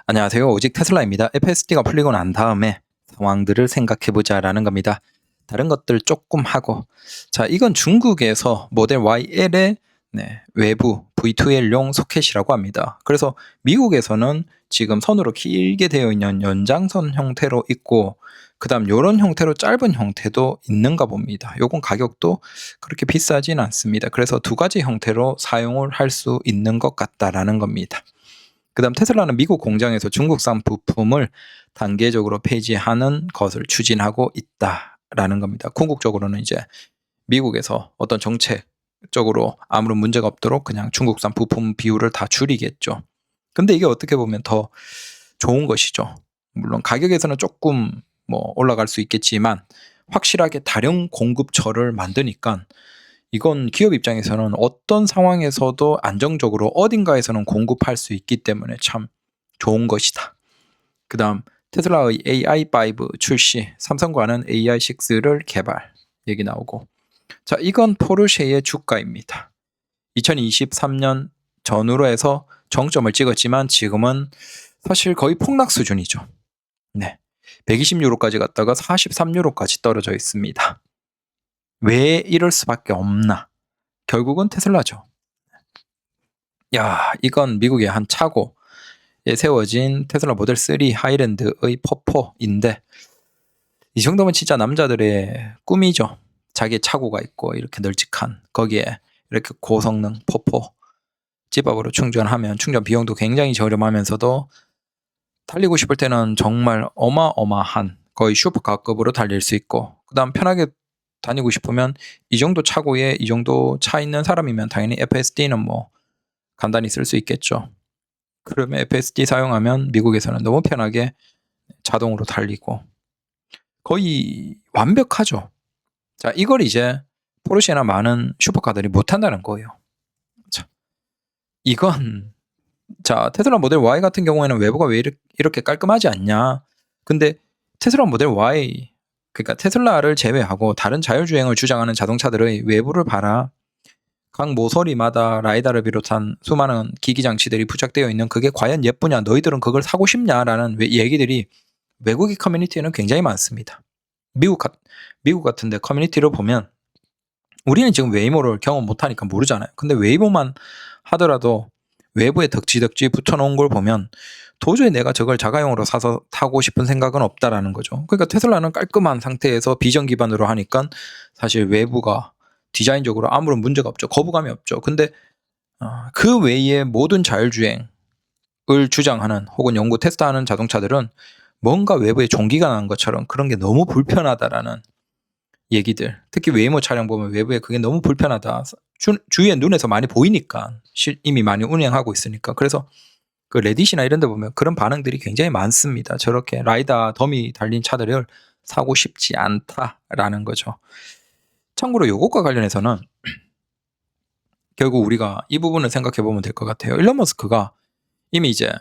안녕하세요. 오직 테슬라입니다. FSD가 풀리고 난 다음에 상황들을 생각해보자라는 겁니다. 다른 것들 조금 하고, 자, 이건 중국에서 모델 YL의 외부 V2L용 소켓이라고 합니다. 그래서 미국에서는 지금 선으로 길게 되어 있는 연장선 형태로 있고, 그 다음 이런 형태로 짧은 형태도 있는가 봅니다. 요건 가격도 그렇게 비싸진 않습니다. 그래서 두 가지 형태로 사용을 할 수 있는 것 같다라는 겁니다. 그 다음 테슬라는 미국 공장에서 중국산 부품을 단계적으로 폐지하는 것을 추진하고 있다라는 겁니다. 궁극적으로는 이제 미국에서 어떤 정책적으로 아무런 문제가 없도록 그냥 중국산 부품 비율을 다 줄이겠죠. 근데 이게 어떻게 보면 더 좋은 것이죠. 물론 가격에서는 조금 올라갈 수 있겠지만 확실하게 다른 공급처를 만드니까 이건 기업 입장에서는 어떤 상황에서도 안정적으로 어딘가에서는 공급할 수 있기 때문에 참 좋은 것이다. 그 다음 테슬라의 AI5 출시, 삼성과는 AI6를 개발 얘기 나오고, 자, 이건 포르쉐의 주가입니다. 2023년 전후로 해서 정점을 찍었지만 지금은 사실 거의 폭락 수준이죠. 120유로까지 갔다가 43유로까지 떨어져 있습니다. 왜 이럴 수밖에 없나? 결국은 테슬라죠. 야, 이건 미국의 한 차고에 세워진 테슬라 모델 3 하이랜드의 퍼포인데, 이 정도면 진짜 남자들의 꿈이죠. 자기의 차고가 있고 이렇게 널찍한 거기에 이렇게 고성능 퍼포 집앞으로 충전하면 충전 비용도 굉장히 저렴하면서도 달리고 싶을 때는 정말 어마어마한 거의 슈퍼카급으로 달릴 수 있고, 그 다음 편하게 다니고 싶으면 이 정도 차고에 이 정도 차 있는 사람이면 당연히 FSD는 간단히 쓸 수 있겠죠. 그러면 FSD 사용하면 미국에서는 너무 편하게 자동으로 달리고 거의 완벽하죠. 자, 이걸 이제 포르쉐나 많은 슈퍼카들이 못한다는 거예요. 자, 이건 자, 테슬라 모델 Y 같은 경우에는 외부가 왜 이렇게 깔끔하지 않냐. 근데 테슬라 모델 Y, 그러니까 테슬라를 제외하고 다른 자율주행을 주장하는 자동차들의 외부를 봐라. 각 모서리마다 라이다를 비롯한 수많은 기기장치들이 부착되어 있는 그게 과연 예쁘냐, 너희들은 그걸 사고 싶냐라는 얘기들이 외국의 커뮤니티에는 굉장히 많습니다. 미국 같은데 커뮤니티를 보면 우리는 지금 웨이모를 경험 못하니까 모르잖아요. 근데 웨이모만 하더라도 외부에 덕지덕지 붙여놓은 걸 보면 도저히 내가 저걸 자가용으로 사서 타고 싶은 생각은 없다라는 거죠. 그러니까 테슬라는 깔끔한 상태에서 비전 기반으로 하니까 사실 외부가 디자인적으로 아무런 문제가 없죠. 거부감이 없죠. 근데 그 외의 모든 자율주행을 주장하는 혹은 연구 테스트하는 자동차들은 뭔가 외부에 종기가 난 것처럼 그런 게 너무 불편하다라는 얘기들. 특히 웨이모 차량 보면 외부에 그게 너무 불편하다. 주위에 눈에서 많이 보이니까 이미 많이 운행하고 있으니까. 그래서 그 레딧이나 이런 데 보면 그런 반응들이 굉장히 많습니다. 저렇게 라이다 덤이 달린 차들을 사고 싶지 않다라는 거죠. 참고로 요것과 관련해서는 결국 우리가 이 부분을 생각해 보면 될 것 같아요. 일론 머스크가 이미 이제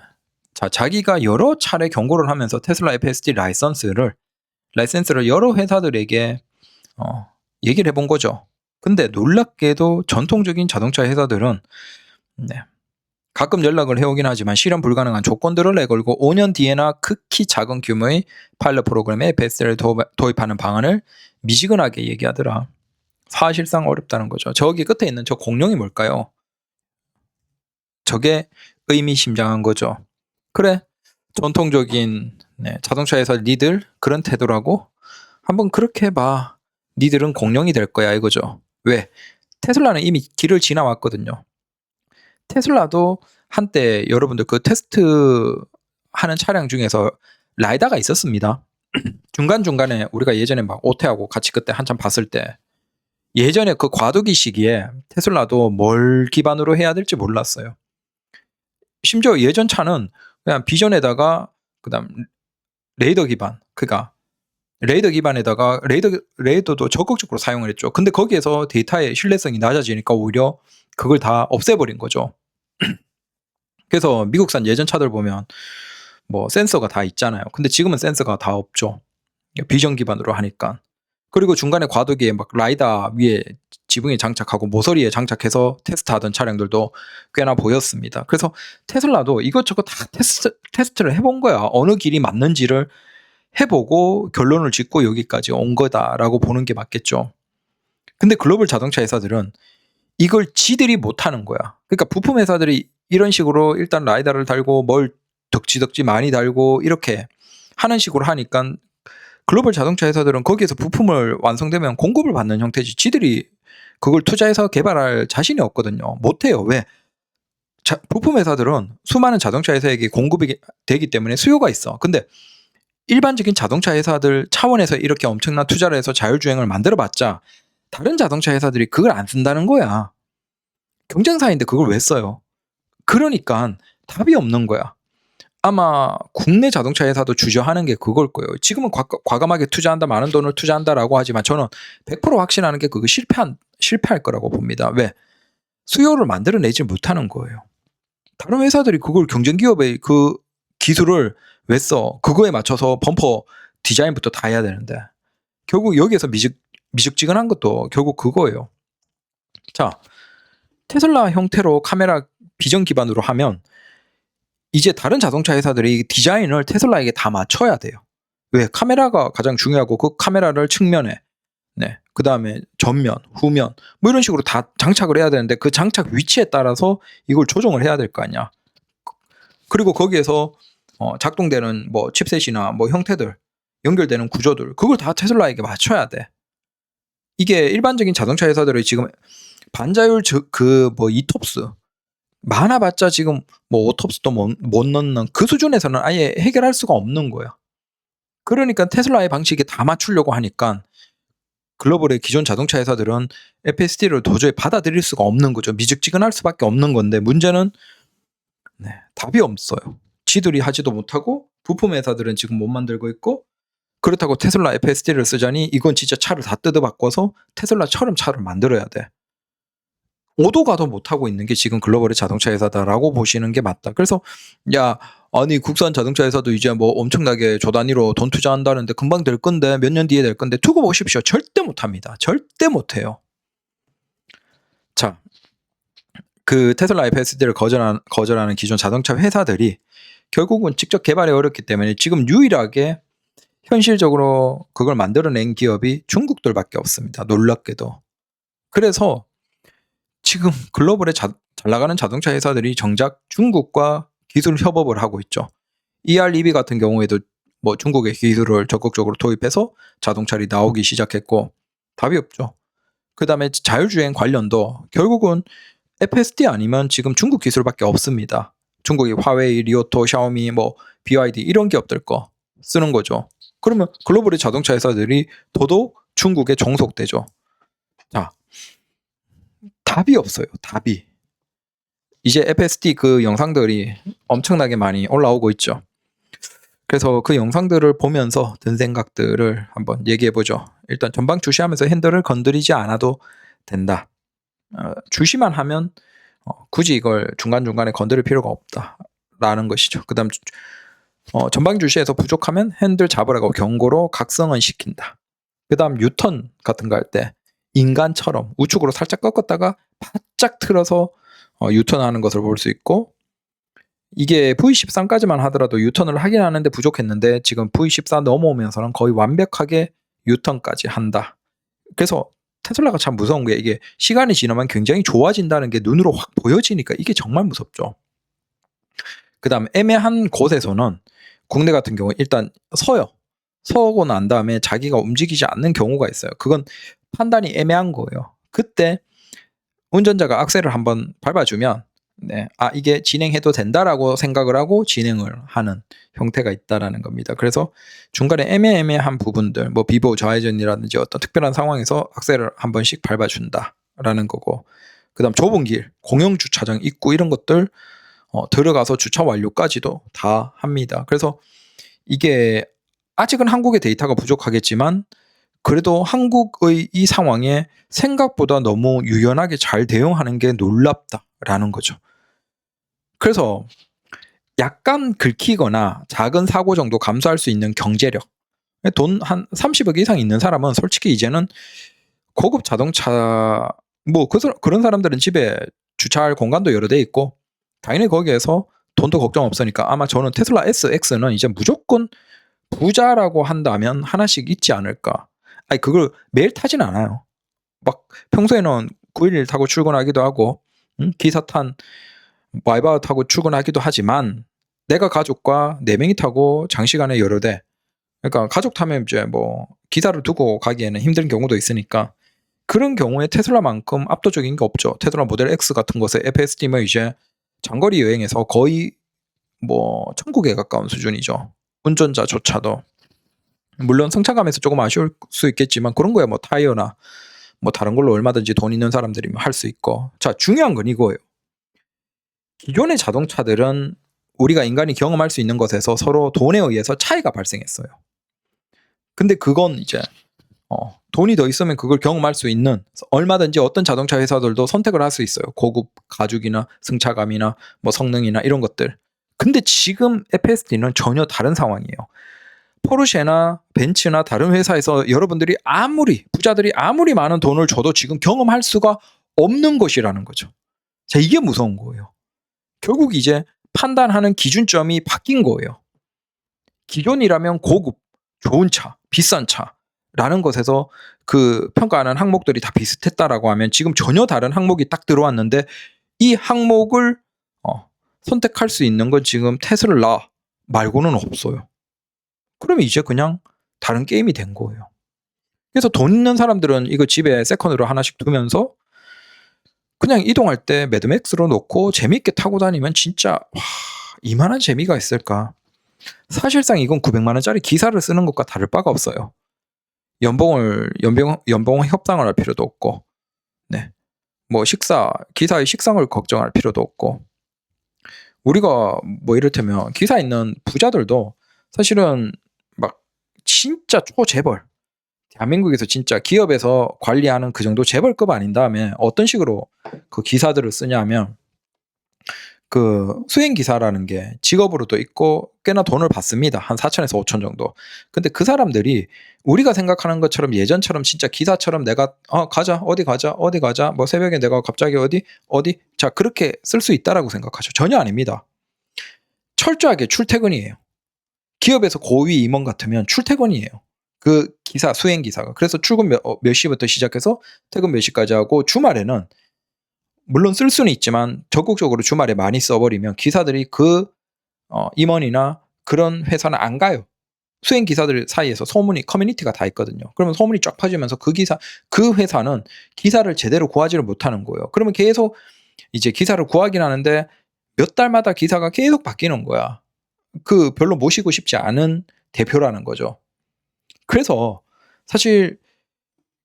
자기가 여러 차례 경고를 하면서 테슬라 FSD 라이선스를 여러 회사들에게 얘기를 해본 거죠. 근데 놀랍게도 전통적인 자동차 회사들은 가끔 연락을 해오긴 하지만 실현 불가능한 조건들을 내걸고 5년 뒤에나 극히 작은 규모의 파일럿 프로그램에 FSD를 도입하는 방안을 미지근하게 얘기하더라. 사실상 어렵다는 거죠. 저기 끝에 있는 저 공룡이 뭘까요? 저게 의미심장한 거죠. 그래, 전통적인 자동차 회사 니들 그런 태도라고? 한번 그렇게 해봐. 니들은 공룡이 될 거야 이거죠. 왜? 테슬라는 이미 길을 지나왔거든요. 테슬라도 한때 여러분들 그 테스트 하는 차량 중에서 라이다가 있었습니다. 중간중간에 우리가 예전에 막 오태하고 같이 그때 한참 봤을 때 예전에 그 과도기 시기에 테슬라도 뭘 기반으로 해야 될지 몰랐어요. 심지어 예전 차는 그냥 비전에다가 그다음 레이더 기반, 그러니까 레이더 기반에다가 레이더도 적극적으로 사용을 했죠. 근데 거기에서 데이터의 신뢰성이 낮아지니까 오히려 그걸 다 없애버린 거죠. 그래서 미국산 예전 차들 보면 센서가 다 있잖아요. 근데 지금은 센서가 다 없죠. 비전 기반으로 하니까. 그리고 중간에 과도기에 막 라이다 위에 지붕에 장착하고 모서리에 장착해서 테스트하던 차량들도 꽤나 보였습니다. 그래서 테슬라도 이것저것 다 테스트를 해본 거야. 어느 길이 맞는지를 해보고 결론을 짓고 여기까지 온 거다라고 보는 게 맞겠죠. 근데 글로벌 자동차 회사들은 이걸 지들이 못하는 거야. 그러니까 부품 회사들이 이런 식으로 일단 라이다를 달고 뭘 덕지덕지 많이 달고 이렇게 하는 식으로 하니까 글로벌 자동차 회사들은 거기에서 부품을 완성되면 공급을 받는 형태지 지들이 그걸 투자해서 개발할 자신이 없거든요. 못해요. 왜? 부품 회사들은 수많은 자동차 회사에게 공급이 되기 때문에 수요가 있어. 근데 일반적인 자동차 회사들 차원에서 이렇게 엄청난 투자를 해서 자율주행을 만들어봤자 다른 자동차 회사들이 그걸 안 쓴다는 거야. 경쟁사인데 그걸 왜 써요? 그러니까 답이 없는 거야. 아마 국내 자동차 회사도 주저하는 게 그걸 거예요. 지금은 과감하게 투자한다, 많은 돈을 투자한다라고 하지만 저는 100% 확신하는 게 그거 실패할 거라고 봅니다. 왜? 수요를 만들어내지 못하는 거예요. 다른 회사들이 그걸 경쟁기업의 그 기술을 왜 써? 그거에 맞춰서 범퍼 디자인부터 다 해야 되는데 결국 여기에서 미적지근한 것도 결국 그거예요. 자, 테슬라 형태로 카메라 비전 기반으로 하면 이제 다른 자동차 회사들이 디자인을 테슬라에게 다 맞춰야 돼요. 왜? 카메라가 가장 중요하고 그 카메라를 측면에 그 다음에 전면, 후면 뭐 이런 식으로 다 장착을 해야 되는데 그 장착 위치에 따라서 이걸 조정을 해야 될 거 아니야. 그리고 거기에서 작동되는 뭐 칩셋이나 뭐 형태들, 연결되는 구조들 그걸 다 테슬라에게 맞춰야 돼. 이게 일반적인 자동차 회사들이 지금 반자율 뭐 이톱스 많아봤자 지금 뭐 오톱스도 못 넣는 그 수준에서는 아예 해결할 수가 없는 거야. 그러니까 테슬라의 방식에 다 맞추려고 하니까 글로벌의 기존 자동차 회사들은 FSD를 도저히 받아들일 수가 없는 거죠. 미적지근할 수밖에 없는 건데 문제는 답이 없어요. 지들이 하지도 못하고 부품 회사들은 지금 못 만들고 있고 그렇다고 테슬라 FSD를 쓰자니 이건 진짜 차를 다 뜯어 바꿔서 테슬라처럼 차를 만들어야 돼. 오도 가도 못하고 있는 게 지금 글로벌의 자동차 회사다라고 보시는 게 맞다. 그래서 아니 국산 자동차 회사도 이제 뭐 엄청나게 조 단위로 돈 투자한다는데 금방 될 건데 몇 년 뒤에 될 건데 두고 보십시오. 절대 못합니다. 절대 못해요. 자, 그 테슬라 FSD를 거절하는 기존 자동차 회사들이 결국은 직접 개발에 어렵기 때문에 지금 유일하게 현실적으로 그걸 만들어낸 기업이 중국들밖에 없습니다. 놀랍게도. 그래서 지금 글로벌에 잘 나가는 자동차 회사들이 정작 중국과 기술 협업을 하고 있죠. EREV 같은 경우에도 뭐 중국의 기술을 적극적으로 도입해서 자동차들이 나오기 시작했고 답이 없죠. 그 다음에 자율주행 관련도 결국은 FSD 아니면 지금 중국 기술밖에 없습니다. 중국이 화웨이, 리오토, 샤오미, 뭐 BYD 이런 기업들 거 쓰는 거죠. 그러면 글로벌의 자동차 회사들이 더더욱 중국에 종속되죠. 자, 답이 없어요. 답이. 이제 FSD 그 영상들이 엄청나게 많이 올라오고 있죠. 그래서 그 영상들을 보면서 든 생각들을 한번 얘기해보죠. 일단 전방 주시하면서 핸들을 건드리지 않아도 된다. 주시만 하면 굳이 이걸 중간중간에 건드릴 필요가 없다라는 것이죠. 그 다음 전방 주시에서 부족하면 핸들 잡으라고 경고로 각성은 시킨다. 그 다음 유턴 같은 거 할 때 인간처럼 우측으로 살짝 꺾었다가 바짝 틀어서 유턴하는 것을 볼 수 있고 이게 V13까지만 하더라도 유턴을 하긴 하는데 부족했는데 지금 V14 넘어오면서는 거의 완벽하게 유턴까지 한다. 그래서 테슬라가 참 무서운 게 이게 시간이 지나면 굉장히 좋아진다는 게 눈으로 확 보여지니까 이게 정말 무섭죠. 그 다음 애매한 곳에서는 국내 같은 경우 일단 서요. 서고 난 다음에 자기가 움직이지 않는 경우가 있어요. 그건 판단이 애매한 거예요. 그때 운전자가 악셀을 한번 밟아주면 이게 진행해도 된다라고 생각을 하고 진행을 하는 형태가 있다라는 겁니다. 그래서 중간에 애매한 부분들, 뭐 비보 좌회전이라든지 어떤 특별한 상황에서 악셀을 한 번씩 밟아준다라는 거고, 그다음 좁은 길, 공영 주차장 입구 이런 것들 들어가서 주차 완료까지도 다 합니다. 그래서 이게 아직은 한국의 데이터가 부족하겠지만 그래도 한국의 이 상황에 생각보다 너무 유연하게 잘 대응하는 게 놀랍다라는 거죠. 그래서 약간 긁히거나 작은 사고 정도 감수할 수 있는 경제력, 돈 한 30억 이상 있는 사람은 솔직히 이제는 고급 자동차 뭐 그런 사람들은 집에 주차할 공간도 여러 대 있고 당연히 거기에서 돈도 걱정 없으니까 아마 저는 테슬라 SX는 이제 무조건 부자라고 한다면 하나씩 있지 않을까. 아니 그걸 매일 타진 않아요. 막 평소에는 911 타고 출근하기도 하고 기사탄 와이바우 타고 출근하기도 하지만 내가 가족과 4명이 타고 장시간에 여러 대, 그러니까 가족 타면 이제 뭐 기사를 두고 가기에는 힘든 경우도 있으니까 그런 경우에 테슬라만큼 압도적인 게 없죠. 테슬라 모델 X 같은 것에 FSD면 이제 장거리 여행에서 거의 뭐 천국에 가까운 수준이죠. 운전자조차도. 물론 승차감에서 조금 아쉬울 수 있겠지만 그런 거야 뭐 타이어나 뭐 다른 걸로 얼마든지 돈 있는 사람들이면 할 수 있고. 자, 중요한 건 이거예요. 기존의 자동차들은 우리가 인간이 경험할 수 있는 것에서 서로 돈에 의해서 차이가 발생했어요. 근데 그건 이제 돈이 더 있으면 그걸 경험할 수 있는, 얼마든지 어떤 자동차 회사들도 선택을 할 수 있어요. 고급 가죽이나 승차감이나 뭐 성능이나 이런 것들. 근데 지금 FSD는 전혀 다른 상황이에요. 포르쉐나 벤츠나 다른 회사에서 여러분들이 부자들이 아무리 많은 돈을 줘도 지금 경험할 수가 없는 것이라는 거죠. 자, 이게 무서운 거예요. 결국 이제 판단하는 기준점이 바뀐 거예요. 기존이라면 고급, 좋은 차, 비싼 차라는 것에서 그 평가하는 항목들이 다 비슷했다라고 하면 지금 전혀 다른 항목이 딱 들어왔는데 이 항목을 선택할 수 있는 건 지금 테슬라 말고는 없어요. 그러면 이제 그냥 다른 게임이 된 거예요. 그래서 돈 있는 사람들은 이거 집에 세컨으로 하나씩 두면서 그냥 이동할 때 매드맥스로 놓고 재미있게 타고 다니면 진짜 이만한 재미가 있을까. 사실상 이건 900만 원짜리 기사를 쓰는 것과 다를 바가 없어요. 연봉 협상을 할 필요도 없고, 네, 뭐 기사의 식상을 걱정할 필요도 없고. 우리가 뭐 이를테면 기사 있는 부자들도 사실은 막 진짜 초재벌, 대한민국에서 진짜 기업에서 관리하는 그 정도 재벌급 아닌 다음에 어떤 식으로 그 기사들을 쓰냐면 그 수행기사라는 게 직업으로도 있고 꽤나 돈을 받습니다. 한 4천에서 5천 정도. 근데 그 사람들이 우리가 생각하는 것처럼 예전처럼 진짜 기사처럼 내가 가자 어디 가자 뭐 새벽에 내가 갑자기 어디 자 그렇게 쓸 수 있다라고 생각하죠. 전혀 아닙니다. 철저하게 출퇴근이에요. 기업에서 고위 임원 같으면 출퇴근이에요. 그 수행기사가. 그래서 출근 몇 시부터 시작해서 퇴근 몇 시까지 하고 주말에는 물론 쓸 수는 있지만 적극적으로 주말에 많이 써버리면 기사들이 그 임원이나 그런 회사는 안 가요. 수행기사들 사이에서 커뮤니티가 다 있거든요. 그러면 소문이 쫙 퍼지면서 그 회사는 기사를 제대로 구하지를 못하는 거예요. 그러면 계속 이제 기사를 구하긴 하는데 몇 달마다 기사가 계속 바뀌는 거야. 그 별로 모시고 싶지 않은 대표라는 거죠. 그래서 사실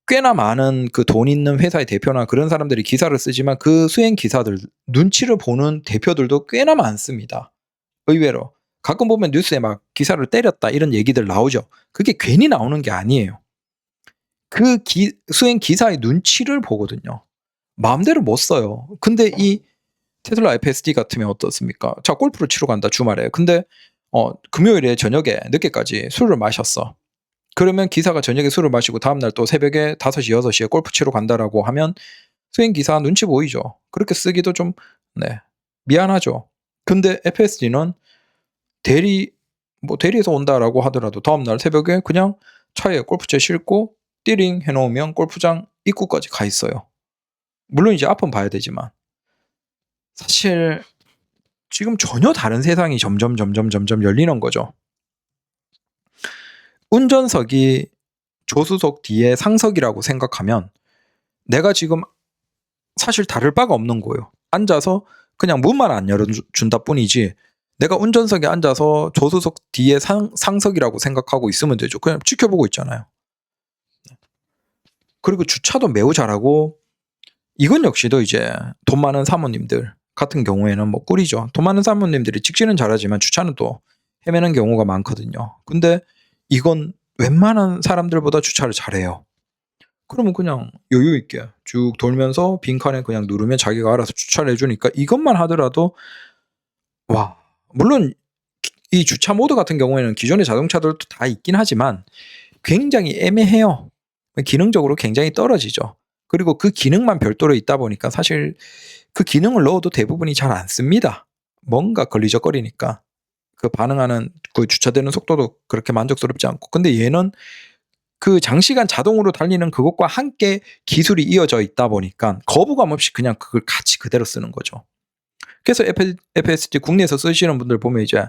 꽤나 많은 그 돈 있는 회사의 대표나 그런 사람들이 기사를 쓰지만 그 수행 기사들 눈치를 보는 대표들도 꽤나 많습니다. 의외로. 가끔 보면 뉴스에 막 기사를 때렸다 이런 얘기들 나오죠. 그게 괜히 나오는 게 아니에요. 그 수행 기사의 눈치를 보거든요. 마음대로 못 써요. 근데 이 테슬라 FSD 같으면 어떻습니까? 자, 골프를 치러 간다 주말에. 근데 금요일에 저녁에 늦게까지 술을 마셨어. 그러면 기사가 저녁에 술을 마시고 다음날 또 새벽에 5시, 6시에 골프 치러 간다라고 하면 수행기사 눈치 보이죠. 그렇게 쓰기도 좀 미안하죠. 근데 FSD는 대리에서 온다라고 하더라도 다음날 새벽에 그냥 차에 골프채 싣고 띠링 해놓으면 골프장 입구까지 가 있어요. 물론 이제 앞은 봐야 되지만 사실 지금 전혀 다른 세상이 점점 열리는 거죠. 운전석이 조수석 뒤에 상석이라고 생각하면 내가 지금 사실 다를 바가 없는 거예요. 앉아서 그냥 문만 안 열어준다 뿐이지 내가 운전석에 앉아서 조수석 뒤에 상석이라고 생각하고 있으면 되죠. 그냥 지켜보고 있잖아요. 그리고 주차도 매우 잘하고 이건 역시도 이제 돈 많은 사모님들 같은 경우에는 뭐 꿀이죠. 돈 많은 사모님들이 직진은 잘하지만 주차는 또 헤매는 경우가 많거든요. 근데 이건 웬만한 사람들보다 주차를 잘해요. 그러면 그냥 여유 있게 쭉 돌면서 빈칸에 그냥 누르면 자기가 알아서 주차를 해주니까 이것만 하더라도 물론 이 주차 모드 같은 경우에는 기존의 자동차들도 다 있긴 하지만 굉장히 애매해요. 기능적으로 굉장히 떨어지죠. 그리고 그 기능만 별도로 있다 보니까 사실 그 기능을 넣어도 대부분이 잘 안 씁니다. 뭔가 걸리적거리니까. 그 반응하는 그 주차되는 속도도 그렇게 만족스럽지 않고. 근데 얘는 그 장시간 자동으로 달리는 그것과 함께 기술이 이어져 있다 보니까 거부감 없이 그냥 그걸 같이 그대로 쓰는 거죠. 그래서 FSD 국내에서 쓰시는 분들 보면 이제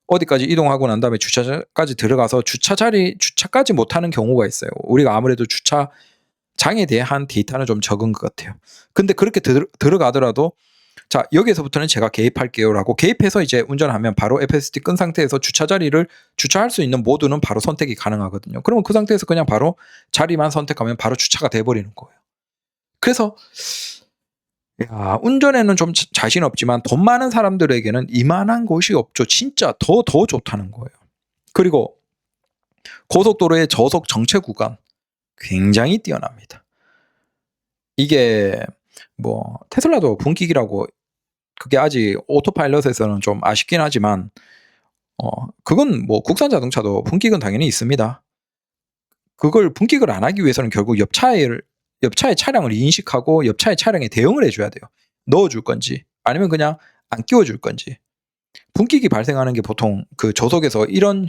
어디까지 이동하고 난 다음에 주차장까지 들어가서 주차까지 못하는 경우가 있어요. 우리가 아무래도 주차장에 대한 데이터는 좀 적은 것 같아요. 근데 그렇게 들어가더라도 자, 여기에서부터는 제가 개입할게요라고 개입해서 이제 운전하면 바로 FSD 끈 상태에서 주차할 수 있는 모드는 바로 선택이 가능하거든요. 그러면 그 상태에서 그냥 바로 자리만 선택하면 바로 주차가 돼 버리는 거예요. 그래서 야, 운전에는 좀 자신 없지만 돈 많은 사람들에게는 이만한 곳이 없죠. 진짜 더 좋다는 거예요. 그리고 고속도로의 저속 정체 구간 굉장히 뛰어납니다. 이게 뭐 테슬라도 분기기라고 그게 아직 오토파일럿에서는 좀 아쉽긴 하지만 그건 뭐 국산 자동차도 분기는 당연히 있습니다. 그걸 분기를 안 하기 위해서는 결국 옆차의 차량을 인식하고 옆차의 차량에 대응을 해줘야 돼요. 넣어줄 건지 아니면 그냥 안 끼워줄 건지. 분기기 발생하는 게 보통 그 저속에서 이런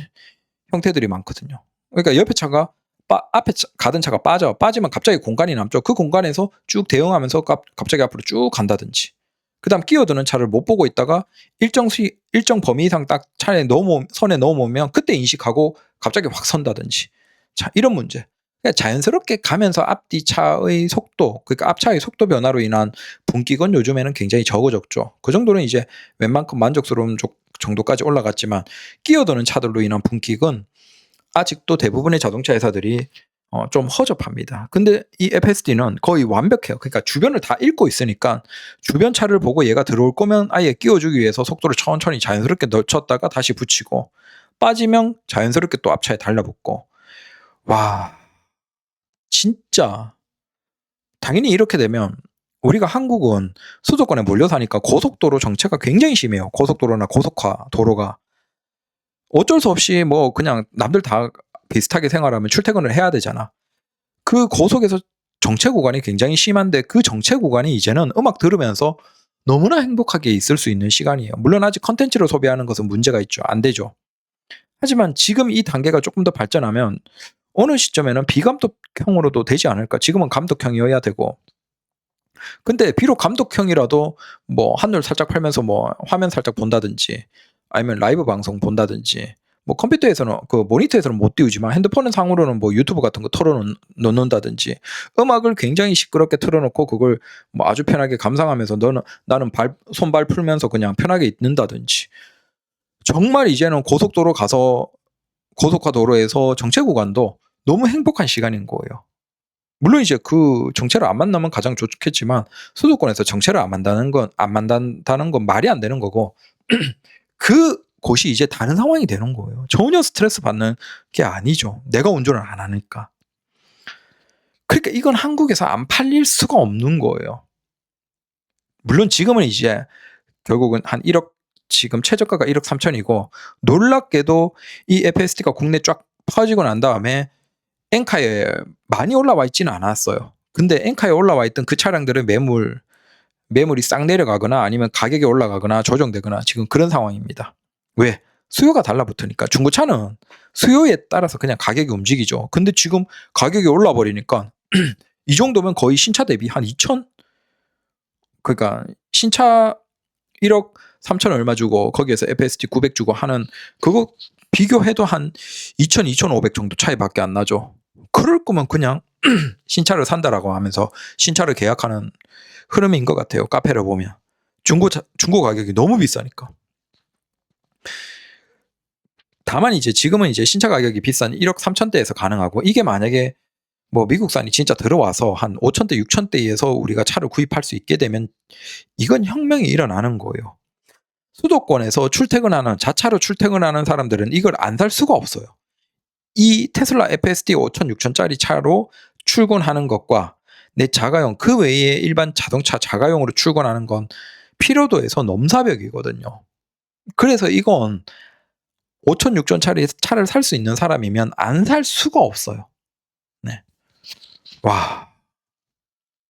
형태들이 많거든요. 그러니까 옆에 차가 앞에 가던 차가 빠지면 갑자기 공간이 남죠. 그 공간에서 쭉 대응하면서 갑자기 앞으로 쭉 간다든지. 그다음 끼어드는 차를 못 보고 있다가 일정 범위 이상 딱 선에 넘어오면 그때 인식하고 갑자기 확 선다든지. 자, 이런 문제. 그러니까 자연스럽게 가면서 앞뒤 차의 속도, 그러니까 앞차의 속도 변화로 인한 분기건 요즘에는 굉장히 적어졌죠. 그 정도는 이제 웬만큼 만족스러운 정도까지 올라갔지만 끼어드는 차들로 인한 분기건 아직도 대부분의 자동차 회사들이 좀 허접합니다. 근데 이 FSD는 거의 완벽해요. 그러니까 주변을 다 읽고 있으니까 주변 차를 보고 얘가 들어올 거면 아예 끼워주기 위해서 속도를 천천히 자연스럽게 늦췄다가 다시 붙이고 빠지면 자연스럽게 또 앞차에 달라붙고. 와, 진짜 당연히 이렇게 되면 우리가 한국은 수도권에 몰려 사니까 고속도로 정체가 굉장히 심해요. 고속도로나 고속화 도로가. 어쩔 수 없이 뭐 그냥 남들 다 비슷하게 생활하면 출퇴근을 해야 되잖아. 그 고속에서 정체 구간이 굉장히 심한데 그 정체 구간이 이제는 음악 들으면서 너무나 행복하게 있을 수 있는 시간이에요. 물론 아직 컨텐츠를 소비하는 것은 문제가 있죠. 안 되죠. 하지만 지금 이 단계가 조금 더 발전하면 어느 시점에는 비감독형으로도 되지 않을까. 지금은 감독형이어야 되고. 근데 비록 감독형이라도 뭐 한눈 살짝 팔면서 뭐 화면 살짝 본다든지 아니면 라이브 방송 본다든지 뭐 컴퓨터에서는 그 모니터에서는 못 띄우지만 핸드폰 상으로는 뭐 유튜브 같은 거 틀어 놓는다든지 음악을 굉장히 시끄럽게 틀어 놓고 그걸 뭐 아주 편하게 감상하면서 나는 손발 풀면서 그냥 편하게 있는다든지. 정말 이제는 고속도로 가서 고속화 도로에서 정체 구간도 너무 행복한 시간인 거예요. 물론 이제 그 정체를 안 만나면 가장 좋겠지만 수도권에서 정체를 안 만든다는 건 말이 안 되는 거고 그 곳이 이제 다른 상황이 되는 거예요. 전혀 스트레스 받는 게 아니죠. 내가 운전을 안 하니까. 그러니까 이건 한국에서 안 팔릴 수가 없는 거예요. 물론 지금은 이제 결국은 한 1억 지금 최저가가 1억 3천이고 놀랍게도 이 FSD가 국내 쫙 퍼지고 난 다음에 엔카에 많이 올라와 있지는 않았어요. 근데 엔카에 올라와 있던 그 차량들은 매물이 싹 내려가거나 아니면 가격이 올라가거나 조정되거나 지금 그런 상황입니다. 왜? 수요가 달라붙으니까. 중고차는 수요에 따라서 그냥 가격이 움직이죠. 근데 지금 가격이 올라 버리니까 이 정도면 거의 신차 대비 한 2천, 그러니까 신차 1억 3천 얼마 주고 거기에서 FSD 900 주고 하는 그거 비교해도 한 2천, 2,500 정도 차이밖에 안 나죠. 그럴 거면 그냥 신차를 산다라고 하면서 신차를 계약하는 흐름인 것 같아요. 카페를 보면 중고 가격이 너무 비싸니까. 다만 이제 지금은 이제 신차 가격이 비싼 1억 3천대에서 가능하고 이게 만약에 뭐 미국산이 진짜 들어와서 한 5천대, 6천대에서 우리가 차를 구입할 수 있게 되면 이건 혁명이 일어나는 거예요. 수도권에서 자차로 출퇴근하는 사람들은 이걸 안 살 수가 없어요. 이 테슬라 FSD 5천, 6천짜리 차로 출근하는 것과 내 자가용 그 외에 일반 자동차 자가용으로 출근하는 건 피로도에서 넘사벽이거든요. 그래서 이건 5천, 6천짜리 차를 살 수 있는 사람이면 안 살 수가 없어요. 네. 와.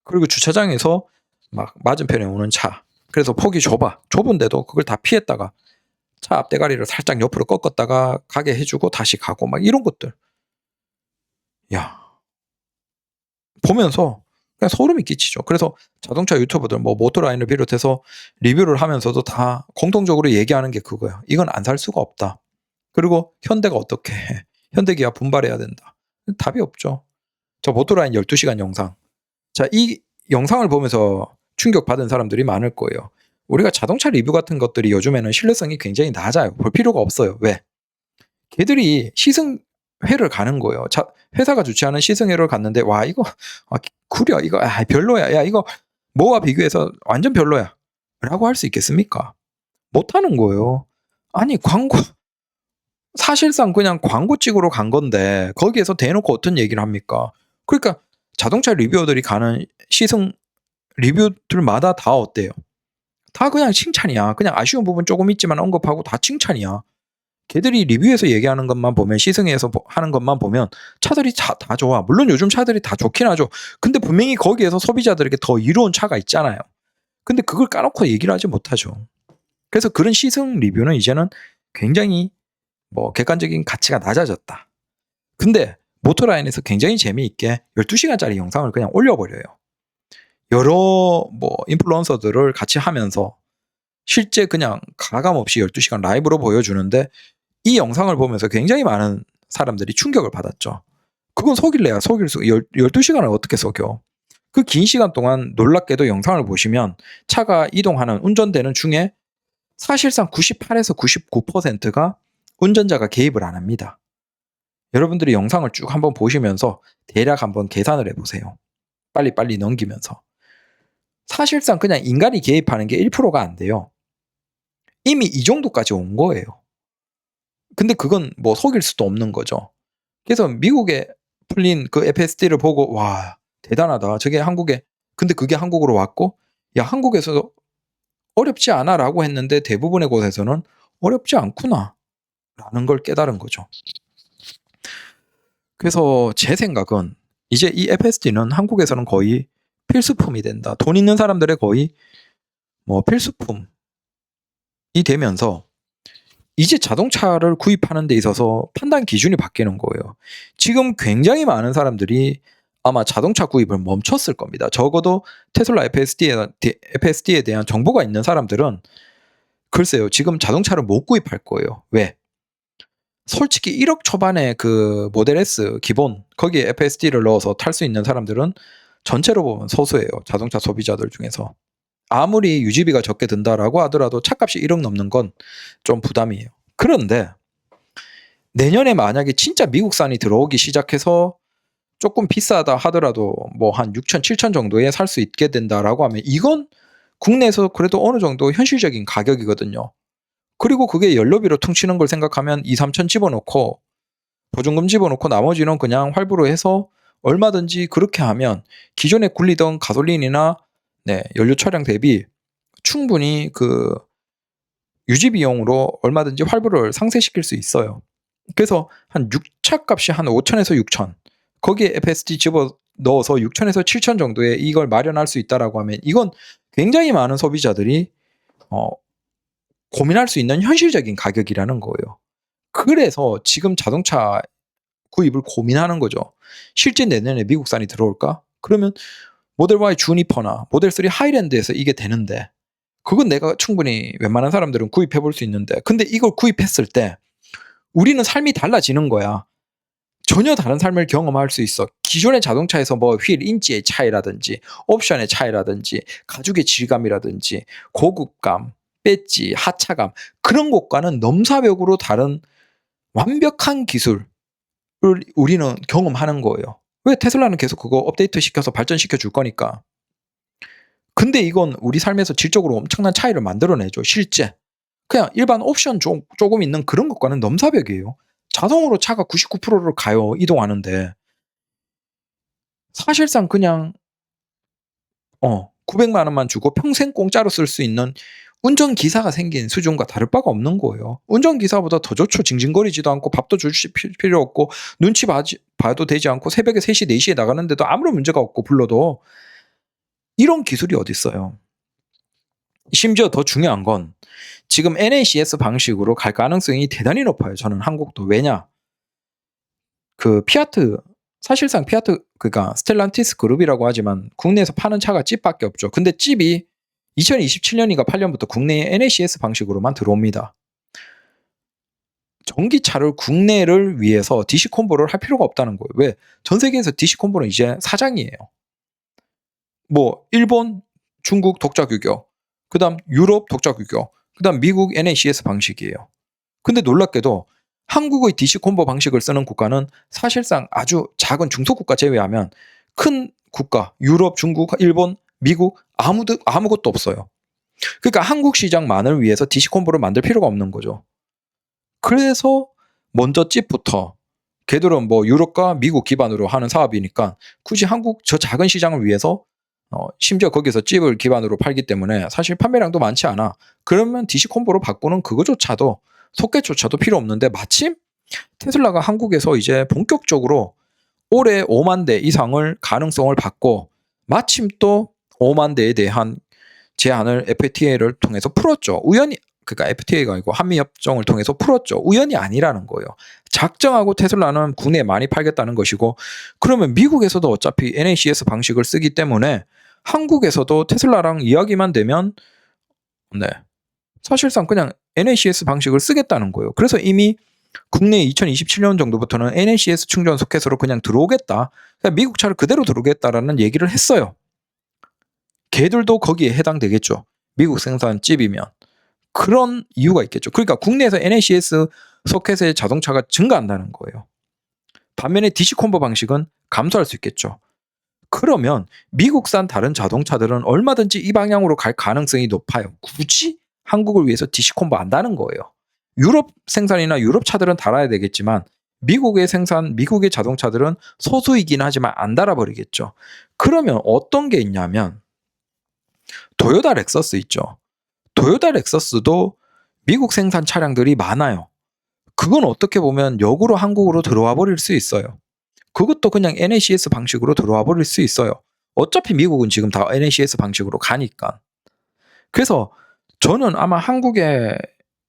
그리고 주차장에서 막 맞은편에 오는 차. 그래서 폭이 좁은데도 그걸 다 피했다가 차 앞대가리를 살짝 옆으로 꺾었다가 가게 해주고 다시 가고 막 이런 것들. 야, 보면서 그냥 소름이 끼치죠. 그래서 자동차 유튜버들 뭐 모토라인을 비롯해서 리뷰를 하면서도 다 공통적으로 얘기하는 게 그거야. 이건 안 살 수가 없다. 그리고 현대가 어떻게 해? 현대기아 분발해야 된다. 답이 없죠. 저 모토라인 12시간 영상. 자, 이 영상을 보면서 충격받은 사람들이 많을 거예요. 우리가 자동차 리뷰 같은 것들이 요즘에는 신뢰성이 굉장히 낮아요. 볼 필요가 없어요. 왜? 걔들이 시승회를 가는 거예요. 회사가 주최하는 시승회를 갔는데 와 이거 구려 이거 별로야. 야 이거 뭐와 비교해서 완전 별로야. 라고 할 수 있겠습니까? 못하는 거예요. 아니 광고 사실상 그냥 광고 찍으러 간 건데 거기에서 대놓고 어떤 얘기를 합니까? 그러니까 자동차 리뷰어들이 가는 시승 리뷰들마다 다 어때요? 다 그냥 칭찬이야. 그냥 아쉬운 부분 조금 있지만 언급하고 다 칭찬이야. 걔들이 리뷰에서 얘기하는 것만 보면 시승회에서 하는 것만 보면 차들이 다 좋아. 물론 요즘 차들이 다 좋긴 하죠. 근데 분명히 거기에서 소비자들에게 더 이로운 차가 있잖아요. 근데 그걸 까놓고 얘기를 하지 못하죠. 그래서 그런 시승 리뷰는 이제는 굉장히 뭐 객관적인 가치가 낮아졌다. 근데 모토라인에서 굉장히 재미있게 12시간짜리 영상을 그냥 올려버려요. 여러 뭐 인플루언서들을 같이 하면서 실제 그냥 가감 없이 12시간 라이브로 보여주는데 이 영상을 보면서 굉장히 많은 사람들이 충격을 받았죠. 그건 속일래야 속일 수 12시간을 어떻게 속여. 그 긴 시간 동안 놀랍게도 영상을 보시면 차가 이동하는 운전되는 중에 사실상 98에서 99%가 운전자가 개입을 안 합니다. 여러분들이 영상을 쭉 한번 보시면서 대략 한번 계산을 해보세요. 빨리빨리 넘기면서. 사실상 그냥 인간이 개입하는 게 1%가 안 돼요. 이미 이 정도까지 온 거예요. 근데 그건 뭐 속일 수도 없는 거죠. 그래서 미국에 풀린 그 FSD를 보고 와 대단하다. 저게 한국에 근데 그게 한국으로 왔고 야 한국에서 어렵지 않아라고 했는데 대부분의 곳에서는 어렵지 않구나라는 걸 깨달은 거죠. 그래서 제 생각은 이제 이 FSD는 한국에서는 거의 필수품이 된다. 돈 있는 사람들의 거의 뭐 필수품이 되면서 이제 자동차를 구입하는 데 있어서 판단 기준이 바뀌는 거예요. 지금 굉장히 많은 사람들이 아마 자동차 구입을 멈췄을 겁니다. 적어도 테슬라 FSD에 대한 정보가 있는 사람들은 글쎄요. 지금 자동차를 못 구입할 거예요. 왜? 솔직히 1억 초반에 그 모델 S 기본 거기에 FSD를 넣어서 탈 수 있는 사람들은 전체로 보면 소수예요. 자동차 소비자들 중에서. 아무리 유지비가 적게 든다라고 하더라도 차값이 1억 넘는 건 좀 부담이에요. 그런데 내년에 만약에 진짜 미국산이 들어오기 시작해서 조금 비싸다 하더라도 뭐 한 6천, 7천 정도에 살 수 있게 된다라고 하면 이건 국내에서 그래도 어느 정도 현실적인 가격이거든요. 그리고 그게 연료비로 퉁치는 걸 생각하면 2, 3천 집어넣고 보증금 집어넣고 나머지는 그냥 할부로 해서 얼마든지 그렇게 하면 기존에 굴리던 가솔린이나 연료 차량 대비 충분히 그 유지 비용으로 얼마든지 할부를 상쇄시킬 수 있어요. 그래서 한 6차 값이 한 5천에서 6천 거기에 FSD 집어 넣어서 6천에서 7천 정도에 이걸 마련할 수 있다라고 하면 이건 굉장히 많은 소비자들이 고민할 수 있는 현실적인 가격이라는 거예요. 그래서 지금 자동차 구입을 고민하는 거죠. 실제 내년에 미국산이 들어올까? 그러면 모델 Y 주니퍼나 모델 3 하이랜드에서 이게 되는데 그건 내가 충분히 웬만한 사람들은 구입해 볼 수 있는데 근데 이걸 구입했을 때 우리는 삶이 달라지는 거야. 전혀 다른 삶을 경험할 수 있어. 기존의 자동차에서 뭐 휠 인치의 차이라든지 옵션의 차이라든지 가죽의 질감이라든지 고급감, 배지, 하차감 그런 것과는 넘사벽으로 다른 완벽한 기술을 우리는 경험하는 거예요. 왜? 테슬라는 계속 그거 업데이트 시켜서 발전시켜 줄 거니까. 근데 이건 우리 삶에서 질적으로 엄청난 차이를 만들어내죠. 실제. 그냥 일반 옵션 조금 있는 그런 것과는 넘사벽이에요. 자동으로 차가 99%를 가요. 이동하는데. 사실상 그냥 900만 원만 주고 평생 공짜로 쓸 수 있는 운전기사가 생긴 수준과 다를 바가 없는 거예요. 운전기사보다 더 좋죠. 징징거리지도 않고 밥도 줄 필요 없고 눈치 봐도 되지 않고 새벽에 3시, 4시에 나가는데도 아무런 문제가 없고 불러도 이런 기술이 어디 있어요. 심지어 더 중요한 건 지금 NACS 방식으로 갈 가능성이 대단히 높아요. 저는 한국도. 왜냐? 그 피아트, 사실상 피아트, 그러니까 스텔란티스 그룹이라고 하지만 국내에서 파는 차가 찝밖에 없죠. 근데 찝이 2027년인가 8년부터 국내에 NACS 방식으로만 들어옵니다. 전기차를 국내를 위해서 DC 콤보를 할 필요가 없다는 거예요. 왜? 전 세계에서 DC 콤보는 이제 사장이에요. 뭐 일본, 중국 독자 규격, 그다음 유럽 독자 규격, 그다음 미국 NACS 방식이에요. 근데 놀랍게도 한국의 DC 콤보 방식을 쓰는 국가는 사실상 아주 작은 중소국가 제외하면 큰 국가, 유럽, 중국, 일본, 미국 아무것도 없어요. 그러니까 한국 시장만을 위해서 DC 콤보를 만들 필요가 없는 거죠. 그래서 먼저 찝부터, 걔들은 뭐 유럽과 미국 기반으로 하는 사업이니까 굳이 한국 저 작은 시장을 위해서 심지어 거기서 찝을 기반으로 팔기 때문에 사실 판매량도 많지 않아. 그러면 DC 콤보로 바꾸는 그거조차도 속개조차도 필요 없는데 마침 테슬라가 한국에서 이제 본격적으로 올해 5만 대 이상을 가능성을 받고 마침 또 5만 대에 대한 제한을 FTA를 통해서 풀었죠. 우연히, 그러니까 FTA가 아니고 한미협정을 통해서 풀었죠. 우연이 아니라는 거예요. 작정하고 테슬라는 국내에 많이 팔겠다는 것이고, 그러면 미국에서도 어차피 NACS 방식을 쓰기 때문에 한국에서도 테슬라랑 이야기만 되면 사실상 그냥 NACS 방식을 쓰겠다는 거예요. 그래서 이미 국내에 2027년 정도부터는 NACS 충전 소켓으로 그냥 들어오겠다. 그러니까 미국 차를 그대로 들어오겠다라는 얘기를 했어요. 걔들도 거기에 해당되겠죠. 미국 생산 찝이면. 그런 이유가 있겠죠. 그러니까 국내에서 NACS 소켓의 자동차가 증가한다는 거예요. 반면에 DC 콤보 방식은 감소할 수 있겠죠. 그러면 미국산 다른 자동차들은 얼마든지 이 방향으로 갈 가능성이 높아요. 굳이 한국을 위해서 DC 콤보 한다는 거예요. 유럽 생산이나 유럽 차들은 달아야 되겠지만 미국의 자동차들은 소수이긴 하지만 안 달아버리겠죠. 그러면 어떤 게 있냐면 도요타 렉서스 있죠. 도요타 렉서스도 미국 생산 차량들이 많아요. 그건 어떻게 보면 역으로 한국으로 들어와 버릴 수 있어요. 그것도 그냥 NACS 방식으로 들어와 버릴 수 있어요. 어차피 미국은 지금 다 NACS 방식으로 가니까. 그래서 저는 아마 한국에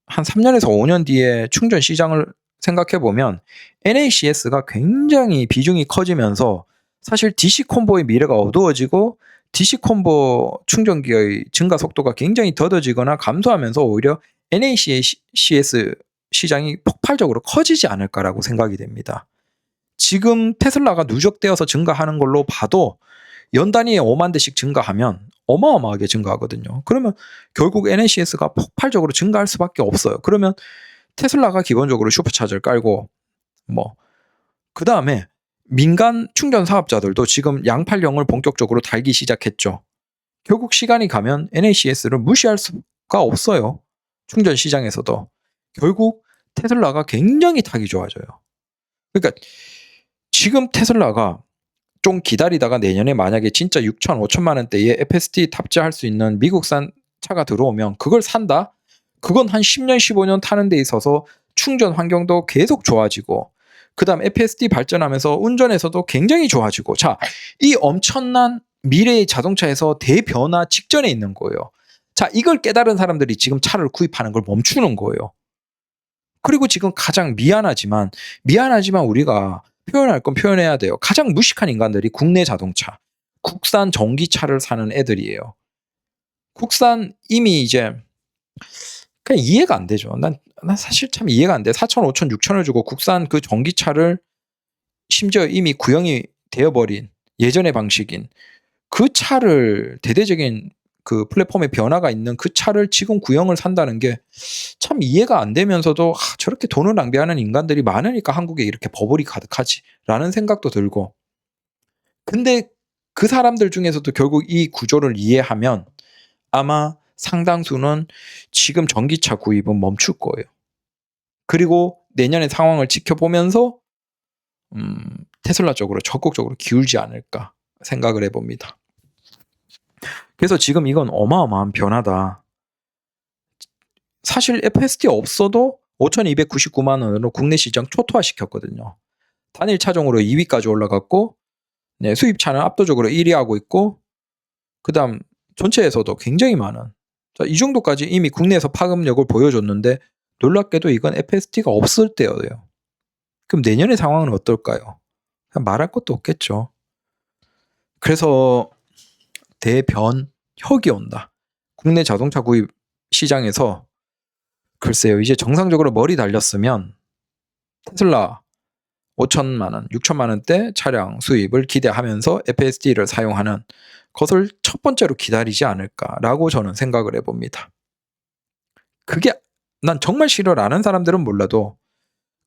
한 3년에서 5년 뒤에 충전 시장을 생각해 보면 NACS가 굉장히 비중이 커지면서 사실 DC 콤보의 미래가 어두워지고 DC 콤보 충전기의 증가 속도가 굉장히 더뎌지거나 감소하면서 오히려 NACS 시장이 폭발적으로 커지지 않을까라고 생각이 됩니다. 지금 테슬라가 누적되어서 증가하는 걸로 봐도 연 단위에 5만 대씩 증가하면 어마어마하게 증가하거든요. 그러면 결국 NACS가 폭발적으로 증가할 수밖에 없어요. 그러면 테슬라가 기본적으로 슈퍼차저를 깔고 그 다음에 민간 충전 사업자들도 지금 양팔령을 본격적으로 달기 시작했죠. 결국 시간이 가면 NACS를 무시할 수가 없어요. 충전 시장에서도. 결국 테슬라가 굉장히 타기 좋아져요. 그러니까 지금 테슬라가 좀 기다리다가 내년에 만약에 진짜 6천, 5천만 원대에 FSD 탑재할 수 있는 미국산 차가 들어오면 그걸 산다? 그건 한 10년, 15년 타는 데 있어서 충전 환경도 계속 좋아지고 그 다음 FSD 발전하면서 운전에서도 굉장히 좋아지고 자, 이 엄청난 미래의 자동차에서 대변화 직전에 있는 거예요. 자, 이걸 깨달은 사람들이 지금 차를 구입하는 걸 멈추는 거예요. 그리고 지금 가장 미안하지만 우리가 표현할 건 표현해야 돼요. 가장 무식한 인간들이 국내 자동차, 국산 전기차를 사는 애들이에요. 국산 이미 이제 그냥 이해가 안 되죠. 난 사실 참 이해가 안 돼. 4천, 5천, 6천을 주고 국산 그 전기차를 심지어 이미 구형이 되어버린 예전의 방식인 그 차를 대대적인 그 플랫폼의 변화가 있는 그 차를 지금 구형을 산다는 게 참 이해가 안 되면서도 저렇게 돈을 낭비하는 인간들이 많으니까 한국에 이렇게 버블이 가득하지 라는 생각도 들고 근데 그 사람들 중에서도 결국 이 구조를 이해하면 아마 상당수는 지금 전기차 구입은 멈출 거예요. 그리고 내년의 상황을 지켜보면서 테슬라 쪽으로 적극적으로 기울지 않을까 생각을 해봅니다. 그래서 지금 이건 어마어마한 변화다. 사실 FSD 없어도 5,299만 원으로 국내 시장 초토화시켰거든요. 단일 차종으로 2위까지 올라갔고 수입차는 압도적으로 1위 하고 있고 그다음 전체에서도 굉장히 많은, 자, 이 정도까지 이미 국내에서 파급력을 보여줬는데 놀랍게도 이건 FSD가 없을 때여요. 그럼 내년의 상황은 어떨까요? 말할 것도 없겠죠. 그래서 대변혁이 온다. 국내 자동차 구입 시장에서 글쎄요, 이제 정상적으로 머리 달렸으면 테슬라 5천만 원, 6천만 원대 차량 수입을 기대하면서 FSD를 사용하는 것을 첫 번째로 기다리지 않을까라고 저는 생각을 해봅니다. 그게 난 정말 싫어라는 사람들은 몰라도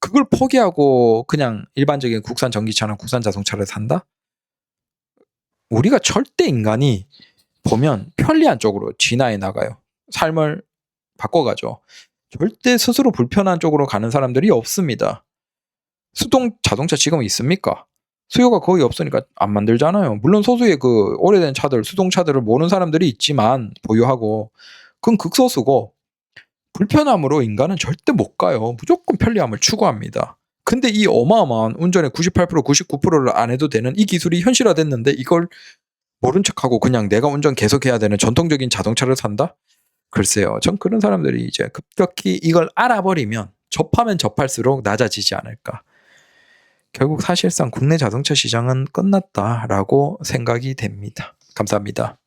그걸 포기하고 그냥 일반적인 국산 전기차나 국산 자동차를 산다? 우리가 절대 인간이 보면 편리한 쪽으로 진화해 나가요. 삶을 바꿔가죠. 절대 스스로 불편한 쪽으로 가는 사람들이 없습니다. 수동 자동차 지금 있습니까? 수요가 거의 없으니까 안 만들잖아요. 물론 소수의 그 오래된 차들, 수동차들을 모는 사람들이 있지만 보유하고, 그건 극소수고 불편함으로 인간은 절대 못 가요. 무조건 편리함을 추구합니다. 근데 이 어마어마한 운전의 98%, 99%를 안 해도 되는 이 기술이 현실화됐는데 이걸 모른 척하고 그냥 내가 운전 계속해야 되는 전통적인 자동차를 산다? 글쎄요. 전 그런 사람들이 이제 급격히 이걸 알아버리면 접하면 접할수록 낮아지지 않을까. 결국 사실상 국내 자동차 시장은 끝났다라고 생각이 됩니다. 감사합니다.